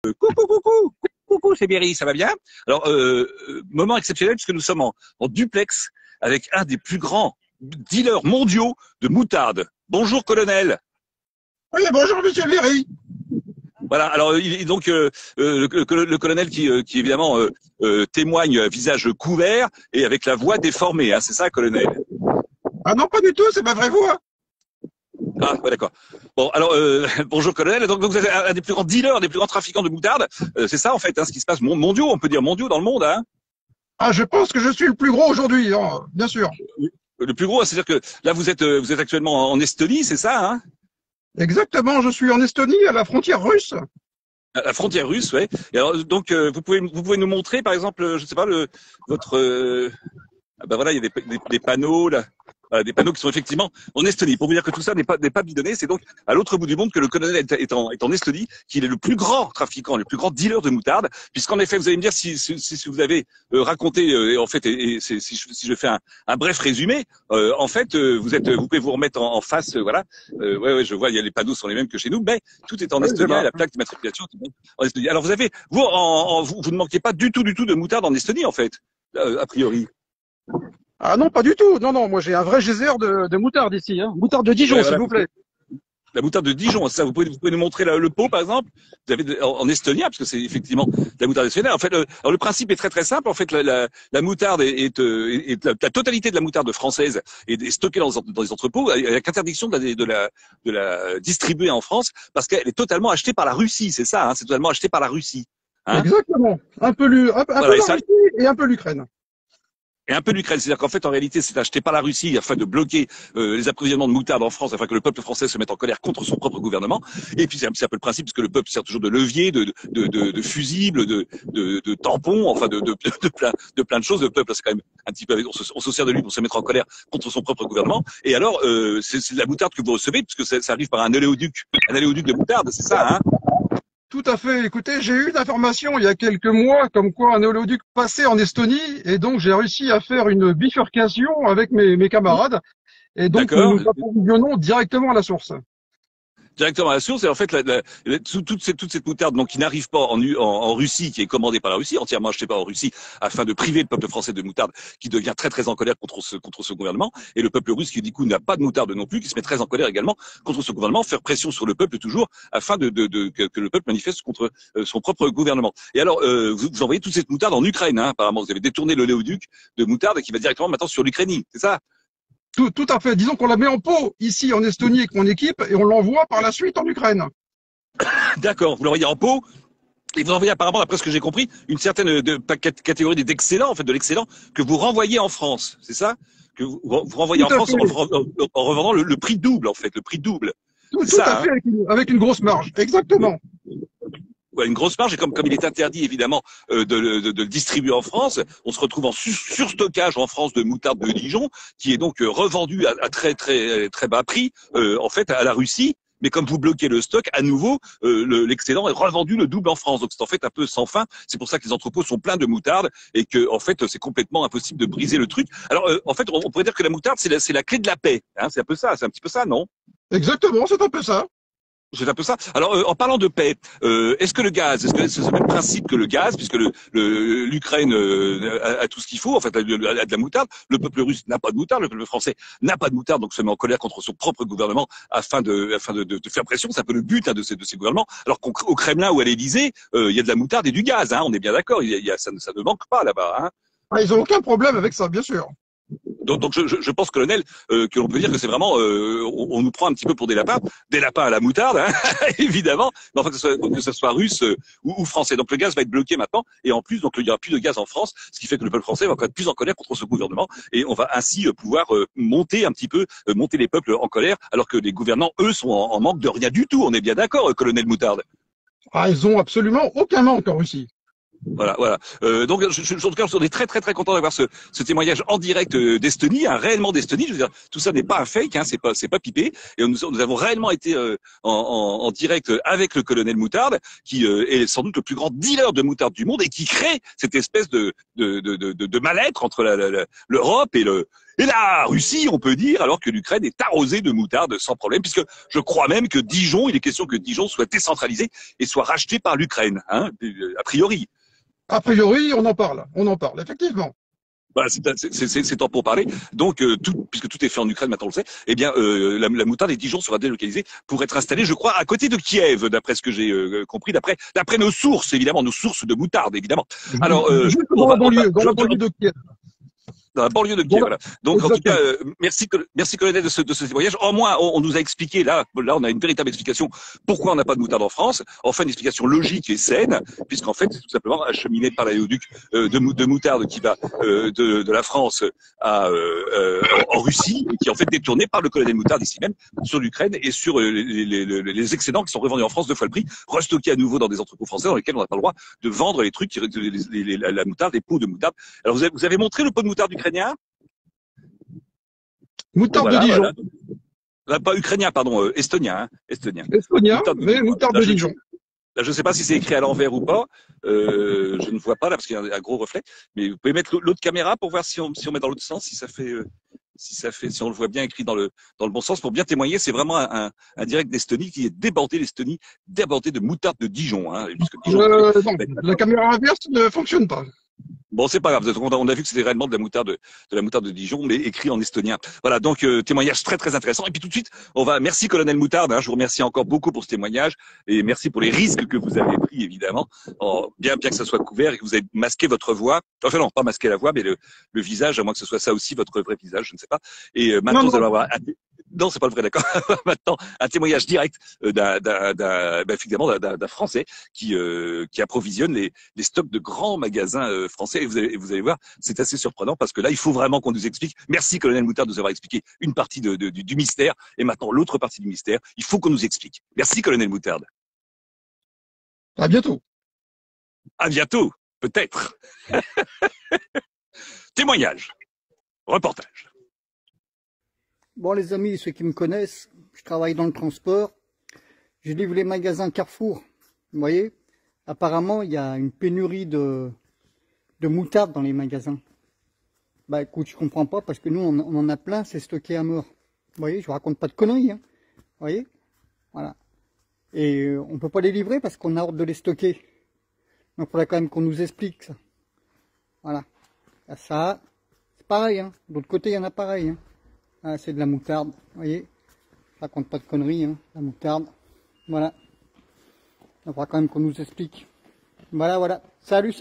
Coucou, coucou, coucou, c'est Berry, ça va bien? Alors, moment exceptionnel puisque nous sommes en duplex avec un des plus grands dealers mondiaux de moutarde. Bonjour, colonel. Oui, bonjour Monsieur Léry. Voilà. Alors, donc le colonel qui évidemment témoigne visage couvert et avec la voix déformée. Hein, c'est ça, colonel? Ah non, pas du tout, c'est ma vraie voix. Ah, ouais, d'accord. Bon, alors bonjour, colonel. Donc vous êtes un des plus grands dealers, des plus grands trafiquants de moutarde. C'est ça en fait, hein, ce qui se passe mondiaux, on peut dire mondiaux dans le monde, hein. Ah, je pense que je suis le plus gros aujourd'hui, hein, bien sûr. Le plus gros, c'est-à-dire que là vous êtes actuellement en Estonie, c'est ça, hein? Exactement, je suis en Estonie, à la frontière russe. À la frontière russe, ouais. Et alors, donc, vous pouvez nous montrer, par exemple, je sais pas, votre, ah ben voilà, il y a des panneaux là, voilà, des panneaux qui sont effectivement en Estonie. Pour vous dire que tout ça n'est pas bidonné, c'est donc à l'autre bout du monde que le colonel est en Estonie, qu'il est le plus grand trafiquant, le plus grand dealer de moutarde, puisqu'en effet, vous allez me dire si vous avez raconté, en fait, si je fais un bref résumé, en fait, vous pouvez vous remettre en face, voilà. Ouais, je vois, il y a les panneaux sont les mêmes que chez nous, mais tout est en Oui, c'est estonien, vrai. la plaque d'immatriculation est en Estonie. Alors vous ne manquez pas du tout de moutarde en Estonie, en fait, a priori. Ah non, pas du tout. Non, non, moi j'ai un vrai geyser de moutarde ici, hein. Moutarde de Ouais, Dijon, s'il voilà. vous plaît. La moutarde de Dijon, ça, vous pouvez nous montrer le pot, par exemple. Vous avez en estonien, parce que c'est effectivement de la moutarde estonienne. En fait, alors le principe est très simple. En fait, la moutarde la totalité de la moutarde française est stockée dans les entrepôts, avec interdiction de la distribuer en France, parce qu'elle est totalement achetée par la Russie. C'est ça, hein, c'est totalement acheté par la Russie. Hein, Exactement. Un peu voilà, et la ça, Russie et un peu l'Ukraine. et un peu l'Ukraine. C'est-à-dire qu'en fait, en réalité, c'est acheté par la Russie afin de bloquer les approvisionnements de moutarde en France, afin que le peuple français se mette en colère contre son propre gouvernement. Et puis, c'est un peu le principe, parce que le peuple sert toujours de levier, de fusible, de tampon, enfin, de plein de choses. Le peuple, c'est quand même un petit peu, on se sert de lui pour se mettre en colère contre son propre gouvernement. Et alors, c'est de la moutarde que vous recevez, puisque ça arrive par un oléoduc de moutarde, c'est ça, hein? Tout à fait. Écoutez, j'ai eu une information il y a quelques mois comme quoi un oléoduc passait en Estonie et donc j'ai réussi à faire une bifurcation avec mes camarades et donc nous D'accord? nous approvisionnons directement à la source. Directement à la source. Et en fait, toute cette moutarde donc, qui n'arrive pas en Russie, qui est commandée par la Russie, entièrement achetée par la Russie, afin de priver le peuple français de moutarde, qui devient très en colère contre ce gouvernement, et le peuple russe qui du coup n'a pas de moutarde non plus, qui se met très en colère également contre ce gouvernement, faire pression sur le peuple toujours, afin que le peuple manifeste contre son propre gouvernement. Et alors, vous envoyez toute cette moutarde en Ukraine, hein, apparemment, vous avez détourné l'oléoduc de moutarde qui va directement maintenant sur l'Ukraine, c'est ça? Tout à fait. Disons qu'on la met en pot ici en Estonie avec mon équipe et on l'envoie par la suite en Ukraine. D'accord, vous l'envoyez en pot. Et vous envoyez apparemment, d'après ce que j'ai compris, une certaine catégorie d'excellent, en fait, de l'excellent, que vous renvoyez en France, c'est ça? Que vous renvoyez Tout en à France fait. en revendant le prix double, en fait, le prix double. C'est Tout à ça, hein? fait avec une grosse marge. Exactement. Ouais, une grosse marge, et comme il est interdit, évidemment, de le distribuer en France, on se retrouve en surstockage en France de moutarde de Dijon, qui est donc revendue à très bas prix, en fait, à la Russie. Mais comme vous bloquez le stock, à nouveau, l'excédent est revendu le double en France. Donc c'est en fait un peu sans fin. C'est pour ça que les entrepôts sont pleins de moutarde et que en fait c'est complètement impossible de briser le truc. Alors en fait, on pourrait dire que la moutarde c'est la clé de la paix. Hein, c'est un peu ça, c'est un petit peu ça, non? Exactement, c'est un peu ça. C'est un peu ça. Alors, en parlant de paix, est-ce que le gaz, est-ce que c'est le même principe que le gaz, puisque l'Ukraine a tout ce qu'il faut, en fait, a de la moutarde. Le peuple russe n'a pas de moutarde, le peuple français n'a pas de moutarde, donc se met en colère contre son propre gouvernement afin de faire pression. C'est un peu le but hein, de ces gouvernements. Alors qu'au Kremlin ou à l'Élysée, il y a de la moutarde et du gaz. Hein, on est bien d'accord. Ça ne manque pas là-bas. Hein. Ah, ils ont aucun problème avec ça, bien sûr. Donc je pense, colonel, que l'on peut dire que c'est vraiment, on nous prend un petit peu pour des lapins à la moutarde, hein, évidemment, mais enfin que ce soit russe ou français. Donc le gaz va être bloqué maintenant, et en plus, donc il n'y aura plus de gaz en France, ce qui fait que le peuple français va encore être plus en colère contre ce gouvernement, et on va ainsi pouvoir monter un petit peu, monter les peuples en colère, alors que les gouvernants, eux, sont en manque de rien du tout. On est bien d'accord, colonel Moutarde. Ah, ils ont absolument aucun manque en Russie. Voilà. Donc, en tout cas, on est très content d'avoir ce témoignage en direct d'Estonie, hein, réellement d'Estonie. Je veux dire, tout ça n'est pas un fake, hein, c'est pas pipé. Et nous avons réellement été en direct avec le colonel Moutarde, qui est sans doute le plus grand dealer de moutarde du monde et qui crée cette espèce de mal-être entre l'Europe Et la Russie, on peut dire, alors que l'Ukraine est arrosée de moutarde sans problème, puisque je crois même que Dijon, il est question que Dijon soit décentralisé et soit racheté par l'Ukraine, hein, a priori. A priori, on en parle, effectivement. Voilà, c'est temps pour parler. Donc, puisque tout est fait en Ukraine, maintenant on le sait, eh bien, la moutarde et Dijon sera délocalisée pour être installée, je crois, à côté de Kiev, d'après ce que j'ai compris, d'après nos sources, évidemment, nos sources de moutarde, évidemment. Alors, Juste dans la banlieue de Kiev. Dans la banlieue de Kiev, voilà. Donc, en tout cas, merci colonel de ce témoignage. Au moins, on nous a expliqué, là, on a une véritable explication pourquoi on n'a pas de moutarde en France. Enfin, une explication logique et saine, puisqu'en fait, c'est tout simplement acheminé par l'aéroduc de moutarde qui va de la France en Russie, et qui est en fait détourné par le colonel Moutarde ici même, sur l'Ukraine et sur les excédents qui sont revendus en France 2 fois le prix, restockés à nouveau dans des entrepôts français dans lesquels on n'a pas le droit de vendre les trucs, la moutarde, les pots de moutarde. Alors, vous avez montré le pot de moutarde ukrainien? Moutarde de Dijon. Pas ukrainien, pardon, estonien. Hein, estonien. Estonien, mais moutarde de Dijon. Là, je ne sais pas si c'est écrit à l'envers ou pas. Je ne vois pas là parce qu'il y a un gros reflet. Mais vous pouvez mettre l'autre caméra pour voir si on met dans l'autre sens, si on le voit bien écrit dans le bon sens, pour bien témoigner. C'est vraiment un direct d'Estonie qui est débordé de moutarde de Dijon. Hein, Dijon non, la caméra inverse ne fonctionne pas. Bon, c'est pas grave. On a vu que c'était réellement de la moutarde de Dijon, mais écrit en estonien. Voilà, donc témoignage très très intéressant. Et puis tout de suite, merci colonel Moutarde. Hein, je vous remercie encore beaucoup pour ce témoignage et merci pour les risques que vous avez pris évidemment. Bien que ça soit couvert et que vous avez masqué votre voix. Enfin non, pas masqué la voix, mais le visage, à moins que ce soit ça aussi votre vrai visage, je ne sais pas. Et maintenant vous allez avoir. Non, c'est pas le vrai, d'accord. Maintenant, un témoignage direct d'un Français qui approvisionne les stocks de grands magasins français. Et vous allez voir, c'est assez surprenant parce que là, il faut vraiment qu'on nous explique. Merci, colonel Moutarde, de nous avoir expliqué une partie du mystère et maintenant l'autre partie du mystère. Il faut qu'on nous explique. Merci, colonel Moutarde. À bientôt. À bientôt, peut-être. Témoignage. Reportage. Bon les amis, ceux qui me connaissent, je travaille dans le transport, je livre les magasins Carrefour, vous voyez. Apparemment il y a une pénurie de moutarde dans les magasins. Bah écoute, je comprends pas parce que nous on en a plein, c'est stocké à mort. Vous voyez, je vous raconte pas de conneries, hein. Vous voyez, voilà. Et on peut pas les livrer parce qu'on a ordre de les stocker. Donc il faudrait quand même qu'on nous explique ça. Voilà. Ça, c'est pareil, hein. De l'autre côté il y en a pareil, hein. Ah, c'est de la moutarde, vous voyez, je raconte pas de conneries, hein, la moutarde, voilà. Il faudra quand même qu'on nous explique. Voilà, salut.